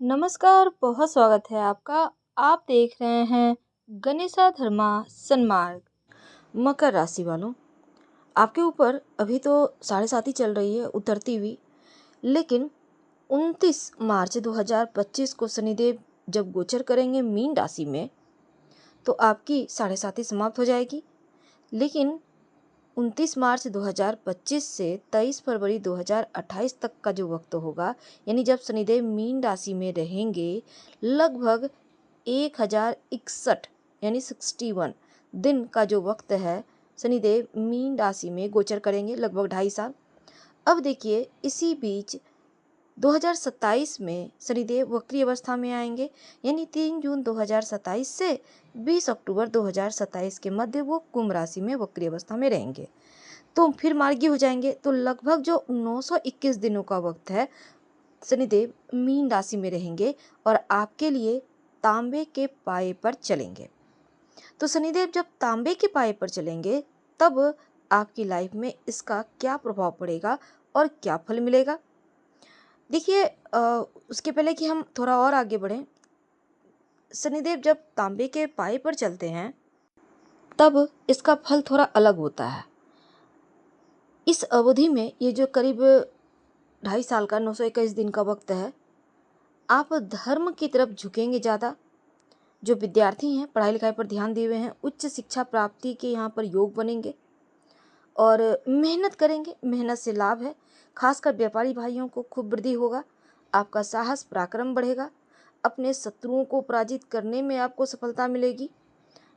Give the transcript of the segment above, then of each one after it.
नमस्कार, बहुत स्वागत है आपका। आप देख रहे हैं गणेशा धर्मा सन्मार्ग। मकर राशि वालों, आपके ऊपर अभी तो साढ़े सात ही चल रही है उतरती हुई, लेकिन 29 मार्च 2025 को शनिदेव जब गोचर करेंगे मीन राशि में, तो आपकी साढ़े साती समाप्त हो जाएगी। लेकिन 29 मार्च 2025 से 23 फरवरी 2028 तक का जो वक्त होगा, यानी जब शनिदेव मीन राशि में रहेंगे, लगभग 1061 यानी 61 दिन का जो वक्त है, शनिदेव मीन राशि में गोचर करेंगे, लगभग 2.5 साल। अब देखिए, इसी बीच 2027 में शनिदेव वक्री अवस्था में आएंगे, यानी 3 जून 2027 से 20 अक्टूबर 2027 के मध्य वो कुंभ राशि में वक्री अवस्था में रहेंगे। तो फिर मार्गी हो जाएंगे। तो लगभग जो 921 दिनों का वक्त है, शनिदेव मीन राशि में रहेंगे और आपके लिए तांबे के पाए पर चलेंगे। तो शनिदेव जब तांबे के पाए पर चलेंगे, तब आपकी लाइफ में इसका क्या प्रभाव पड़ेगा और क्या फल मिलेगा। देखिए, उसके पहले कि हम थोड़ा और आगे बढ़ें, शनिदेव जब तांबे के पाए पर चलते हैं, तब इसका फल थोड़ा अलग होता है। इस अवधि में ये जो करीब 2.5 साल का 921 दिन का वक्त है, आप धर्म की तरफ झुकेंगे ज़्यादा। जो विद्यार्थी हैं, पढ़ाई लिखाई पर ध्यान दिए हुए हैं, उच्च शिक्षा प्राप्ति के यहाँ पर योग बनेंगे और मेहनत करेंगे। मेहनत से लाभ है। खासकर व्यापारी भाइयों को खूब वृद्धि होगा। आपका साहस पराक्रम बढ़ेगा। अपने शत्रुओं को पराजित करने में आपको सफलता मिलेगी।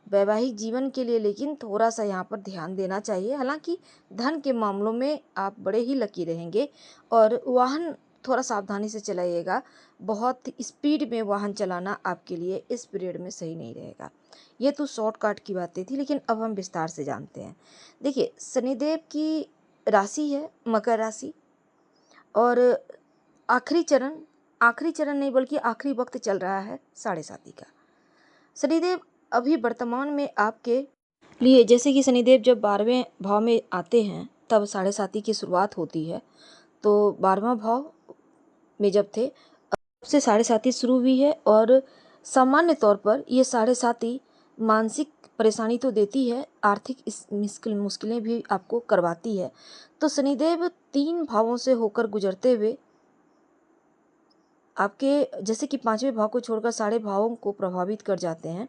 वैवाहिक जीवन के लिए लेकिन थोड़ा सा यहाँ पर ध्यान देना चाहिए। हालांकि धन के मामलों में आप बड़े ही लकी रहेंगे और वाहन थोड़ा सावधानी से चलाइएगा। बहुत स्पीड में वाहन चलाना आपके लिए इस पीरियड में सही नहीं रहेगा। ये तो शॉर्टकट की बातें थी, लेकिन अब हम विस्तार से जानते हैं। देखिए, शनिदेव की राशि है मकर राशि और आखिरी चरण नहीं बल्कि आखिरी वक्त चल रहा है साढ़े साती का। शनिदेव अभी वर्तमान में आपके लिए, जैसे कि शनिदेव जब 12वें भाव में आते हैं, तब साढ़े साती की शुरुआत होती है। तो 12वां भाव में जब थे, तब से साढ़े साती शुरू हुई है और सामान्य तौर पर ये साढ़े साती मानसिक परेशानी तो देती है, आर्थिक इस मुश्किलें भी आपको करवाती है। तो शनिदेव 3 भावों से होकर गुजरते हुए आपके, जैसे कि 5वें भाव को छोड़कर सारे भावों को प्रभावित कर जाते हैं।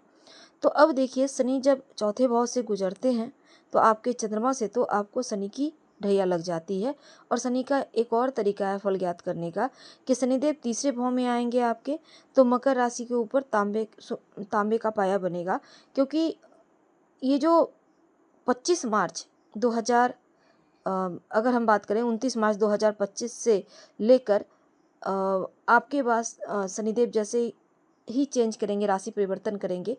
तो अब देखिए, शनि जब चौथे भाव से गुजरते हैं, तो आपके चंद्रमा से तो आपको शनि की ढैया लग जाती है। और शनि का एक और तरीका है फल ज्ञात करने का, कि शनिदेव तीसरे भाव में आएंगे आपके, तो मकर राशि के ऊपर तांबे का पाया बनेगा। क्योंकि ये जो 25 मार्च 2000 अगर हम बात करें 29 मार्च 2025 से लेकर आपके पास शनिदेव जैसे ही चेंज करेंगे, राशि परिवर्तन करेंगे,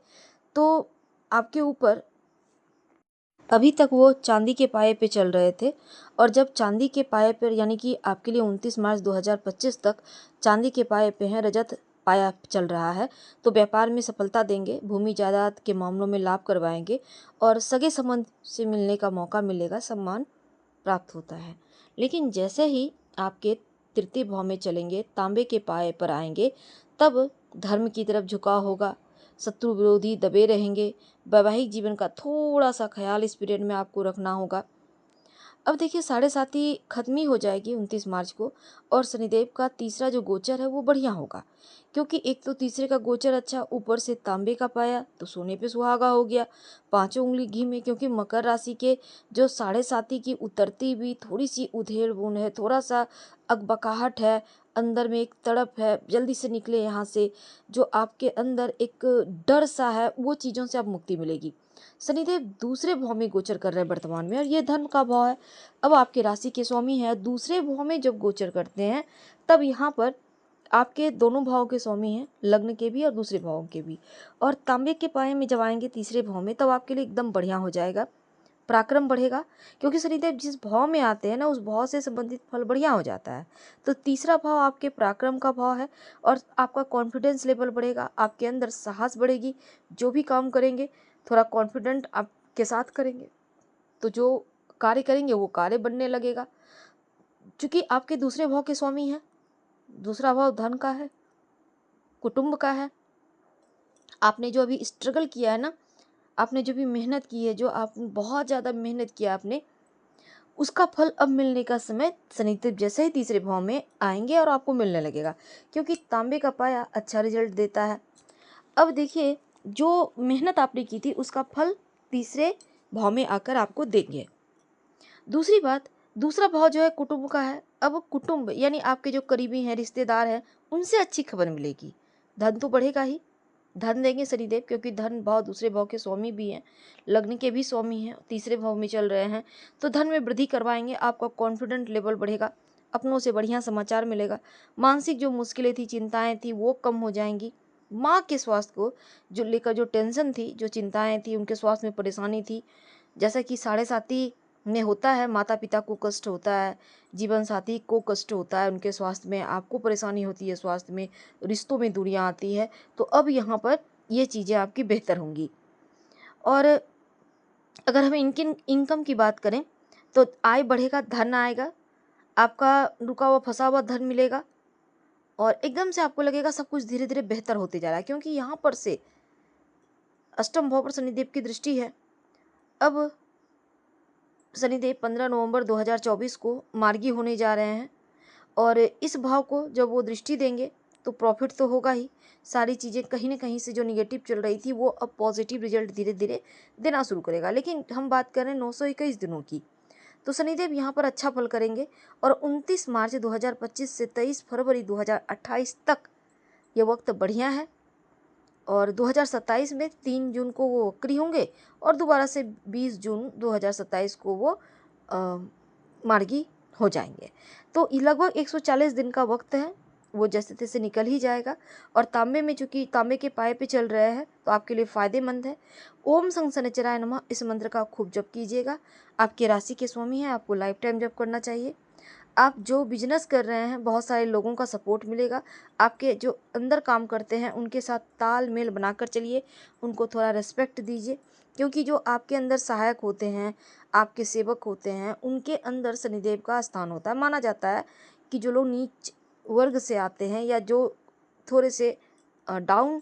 तो आपके ऊपर अभी तक वो चांदी के पाए पे चल रहे थे। और जब चांदी के पाए पर, यानी कि आपके लिए 29 मार्च 2025 तक चांदी के पाए पे हैं, रजत पाया चल रहा है, तो व्यापार में सफलता देंगे, भूमि जायदाद के मामलों में लाभ करवाएंगे और सगे संबंध से मिलने का मौका मिलेगा, सम्मान प्राप्त होता है। लेकिन जैसे ही आपके तृतीय भाव में चलेंगे, तांबे के पाए पर आएंगे, तब धर्म की तरफ झुकाव होगा, शत्रु विरोधी दबे रहेंगे। वैवाहिक जीवन का थोड़ा सा ख्याल इस पीरियड में आपको रखना होगा। अब देखिए, साढ़े साती खत्म ही हो जाएगी 29 मार्च को, और शनिदेव का तीसरा जो गोचर है वो बढ़िया होगा। क्योंकि एक तो तीसरे का गोचर अच्छा, ऊपर से तांबे का पाया, तो सोने पे सुहागा हो गया, पांचों उंगली घी में। क्योंकि मकर राशि के जो साढ़े साती की उतरती भी थोड़ी सी उधेड़ बुन है, थोड़ा सा अकबकाहट है, अंदर में एक तड़प है, जल्दी से निकले यहाँ से, जो आपके अंदर एक डर सा है, वो चीज़ों से अब मुक्ति मिलेगी। शनिदेव दूसरे भाव में गोचर कर रहे हैं वर्तमान में, और ये धन का भाव है। अब आपके राशि के स्वामी हैं, दूसरे भाव में जब गोचर करते हैं, तब यहाँ पर आपके दोनों भाव के स्वामी हैं, लग्न के भी और दूसरे भाव के भी। और तांबे के पाए में जब आएंगे तीसरे भाव में, तब आपके लिए एकदम बढ़िया हो जाएगा, पराक्रम बढ़ेगा। क्योंकि शनिदेव जिस भाव में आते हैं ना, उस भाव से संबंधित फल बढ़िया हो जाता है। तो तीसरा भाव आपके पराक्रम का भाव है और आपका कॉन्फिडेंस लेवल बढ़ेगा, आपके अंदर साहस बढ़ेगी। जो भी काम करेंगे, थोड़ा कॉन्फिडेंट आपके साथ करेंगे, तो जो कार्य करेंगे वो कार्य बनने लगेगा। क्योंकि आपके दूसरे भाव के स्वामी हैं, दूसरा भाव धन का है, कुटुंब का है। आपने जो अभी स्ट्रगल किया है ना, आपने जो भी मेहनत की है, जो आप बहुत ज़्यादा मेहनत किया आपने, उसका फल अब मिलने का समय शनिदेव जैसे ही तीसरे भाव में आएंगे और आपको मिलने लगेगा, क्योंकि तांबे का पाया अच्छा रिजल्ट देता है। अब देखिए, जो मेहनत आपने की थी उसका फल तीसरे भाव में आकर आपको देंगे। दूसरी बात, दूसरा भाव जो है कुटुंब का है। अब कुटुंब यानी आपके जो करीबी हैं, रिश्तेदार हैं, उनसे अच्छी खबर मिलेगी। धन तो बढ़ेगा ही, धन देंगे शनिदेव, क्योंकि धन भाव दूसरे भाव के स्वामी भी हैं, लग्न के भी स्वामी हैं, तीसरे भाव में चल रहे हैं, तो धन में वृद्धि करवाएंगे। आपका कॉन्फिडेंट लेवल बढ़ेगा, अपनों से बढ़िया समाचार मिलेगा। मानसिक जो मुश्किलें थी, चिंताएं थी, वो कम हो जाएंगी। माँ के स्वास्थ्य को जो लेकर जो टेंशन थी, जो चिंताएं थी, उनके स्वास्थ्य में परेशानी थी, जैसा कि साढ़े साथी में होता है, माता पिता को कष्ट होता है, जीवन साथी को कष्ट होता है, उनके स्वास्थ्य में आपको परेशानी होती है, स्वास्थ्य में, रिश्तों में दूरियां आती है, तो अब यहाँ पर ये चीज़ें आपकी बेहतर होंगी। और अगर हम इनकम की बात करें तो आय बढ़ेगा, धन आएगा, आपका रुका हुआ फंसा हुआ धन मिलेगा, और एकदम से आपको लगेगा सब कुछ धीरे धीरे बेहतर होते जा रहा है, क्योंकि यहाँ पर से अष्टम भाव पर शनिदेव की दृष्टि है। अब शनिदेव 15 नवंबर 2024 को मार्गी होने जा रहे हैं, और इस भाव को जब वो दृष्टि देंगे तो प्रॉफिट तो होगा ही। सारी चीज़ें कहीं ना कहीं से जो निगेटिव चल रही थी वो अब पॉजिटिव रिजल्ट धीरे धीरे देना शुरू करेगा। लेकिन हम बात कर रहे हैं 921 दिनों की, तो शनिदेव यहाँ पर अच्छा फल करेंगे, और 29 मार्च 2025 से 23 फरवरी 2028 तक ये वक्त बढ़िया है। और 2027 में 3 जून को वो वक्री होंगे, और दोबारा से 20 जून 2027 को वो मार्गी हो जाएंगे। तो ये लगभग 140 दिन का वक्त है, वो जैसे तैसे निकल ही जाएगा। और तांबे में, चूंकि तांबे के पाए पे चल रहे हैं, तो आपके लिए फायदेमंद है। ओम संग शनिचराय नमः इस मंत्र का खूब जप कीजिएगा। आपके राशि के स्वामी हैं, आपको लाइफ टाइम जप करना चाहिए। आप जो बिजनेस कर रहे हैं, बहुत सारे लोगों का सपोर्ट मिलेगा। आपके जो अंदर काम करते हैं उनके साथ तालमेल बनाकर चलिए, उनको थोड़ा रिस्पेक्ट दीजिए, क्योंकि जो आपके अंदर सहायक होते हैं, आपके सेवक होते हैं, उनके अंदर शनिदेव का स्थान होता है। माना जाता है कि जो लोग नीच वर्ग से आते हैं या जो थोड़े से डाउन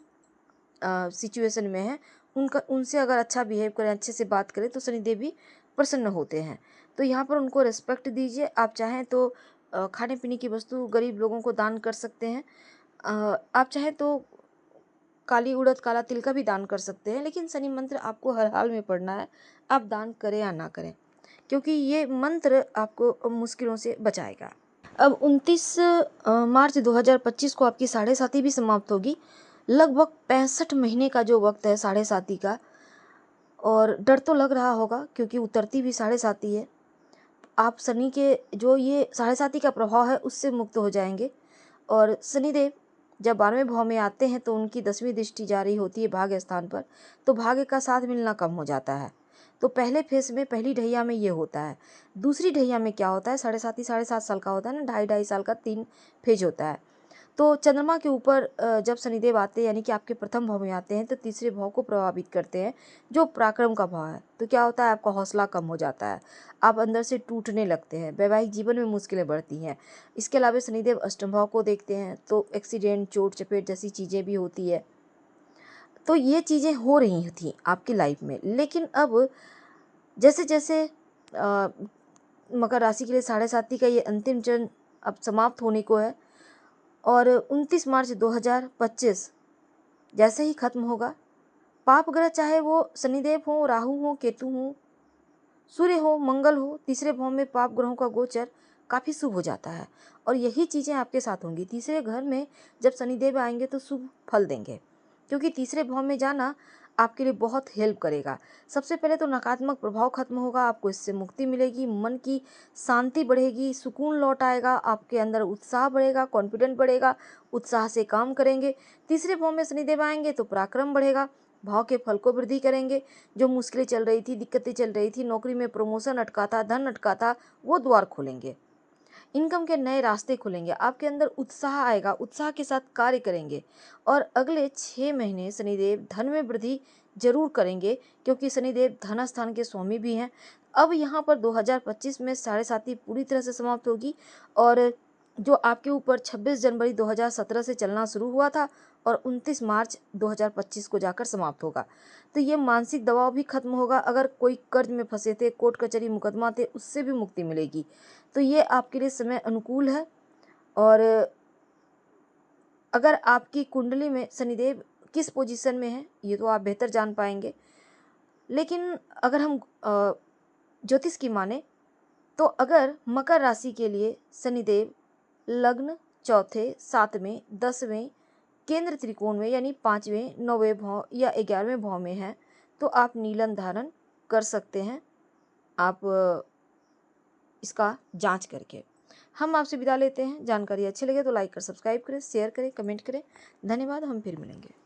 सिचुएशन में है, उनसे अगर अच्छा बिहेव करें, अच्छे से बात करें, तो शनिदेव भी प्रसन्न होते हैं। तो यहाँ पर उनको रिस्पेक्ट दीजिए। आप चाहें तो खाने पीने की वस्तु गरीब लोगों को दान कर सकते हैं। आप चाहें तो काली उड़द काला तिल का भी दान कर सकते हैं, लेकिन शनि मंत्र आपको हर हाल में पढ़ना है, आप दान करें या ना करें, क्योंकि ये मंत्र आपको मुश्किलों से बचाएगा। अब 29 मार्च 2025 को आपकी साढ़े साती भी समाप्त होगी। लगभग 65 महीने का जो वक्त है साढ़े साती का, और डर तो लग रहा होगा क्योंकि उतरती भी साढ़े साती है। आप शनि के जो ये साढ़े साती का प्रभाव है उससे मुक्त हो जाएंगे। और शनिदेव जब 12वें भाव में आते हैं तो उनकी 10वीं दृष्टि जारी होती है भाग्य स्थान पर, तो भाग्य का साथ मिलना कम हो जाता है। तो पहले फेस में, पहली ढैया में ये होता है। दूसरी ढैया में क्या होता है, साढ़े साती 7.5 साल का होता है ना, 2.5 साल का 3 फेज होता है। तो चंद्रमा के ऊपर जब शनिदेव आते हैं, यानी कि आपके प्रथम भाव में आते हैं, तो तीसरे भाव को प्रभावित करते हैं, जो पराक्रम का भाव है। तो क्या होता है, आपका हौसला कम हो जाता है, आप अंदर से टूटने लगते हैं, वैवाहिक जीवन में मुश्किलें बढ़ती हैं। इसके अलावा शनिदेव अष्टम भाव को देखते हैं, तो एक्सीडेंट, चोट चपेट जैसी चीज़ें भी होती है। तो ये चीज़ें हो रही थी आपकी लाइफ में। लेकिन अब जैसे जैसे मकर राशि के लिए साढ़े साती का ये अंतिम चरण अब समाप्त होने को है, और 29 मार्च 2025 जैसे ही खत्म होगा, पाप ग्रह चाहे वो शनिदेव हो, राहु हो, केतु हो, सूर्य हो, मंगल हो, तीसरे भाव में पाप ग्रहों का गोचर काफ़ी शुभ हो जाता है। और यही चीज़ें आपके साथ होंगी। तीसरे घर में जब शनिदेव आएंगे तो शुभ फल देंगे, क्योंकि तीसरे भाव में जाना आपके लिए बहुत हेल्प करेगा। सबसे पहले तो नकारात्मक प्रभाव खत्म होगा, आपको इससे मुक्ति मिलेगी, मन की शांति बढ़ेगी, सुकून लौट आएगा, आपके अंदर उत्साह बढ़ेगा, कॉन्फिडेंट बढ़ेगा, उत्साह से काम करेंगे। तीसरे भाव में शनिदेव आएंगे तो पराक्रम बढ़ेगा, भाव के फल को वृद्धि करेंगे। जो मुश्किलें चल रही थी, दिक्कतें चल रही थी, नौकरी में प्रमोशन अटका था, धन अटका था, वो द्वार खोलेंगे, इनकम के नए रास्ते खुलेंगे, आपके अंदर उत्साह आएगा, उत्साह के साथ कार्य करेंगे। और अगले 6 महीने शनिदेव धन में वृद्धि जरूर करेंगे, क्योंकि शनिदेव धन स्थान के स्वामी भी हैं। अब यहाँ पर 2025 में साढ़े साती पूरी तरह से समाप्त होगी, और जो आपके ऊपर 26 जनवरी 2017 से चलना शुरू हुआ था और 29 मार्च 2025 को जाकर समाप्त होगा। तो ये मानसिक दबाव भी खत्म होगा। अगर कोई कर्ज में फंसे थे, कोर्ट कचहरी मुकदमा थे, उससे भी मुक्ति मिलेगी। तो ये आपके लिए समय अनुकूल है। और अगर आपकी कुंडली में शनिदेव किस पोजीशन में है ये तो आप बेहतर जान पाएंगे, लेकिन अगर हम ज्योतिष की माने तो अगर मकर राशि के लिए शनिदेव लग्न, चौथे, सातवें, 10वें, केंद्र त्रिकोण में यानी 5वें, 9वें भाव या 11वें भाव में है तो आप नीलम धारण कर सकते हैं, आप इसका जांच करके। हम आपसे विदा लेते हैं। जानकारी अच्छी लगे तो लाइक कर सब्सक्राइब करें, शेयर करें, कमेंट करें। धन्यवाद। हम फिर मिलेंगे।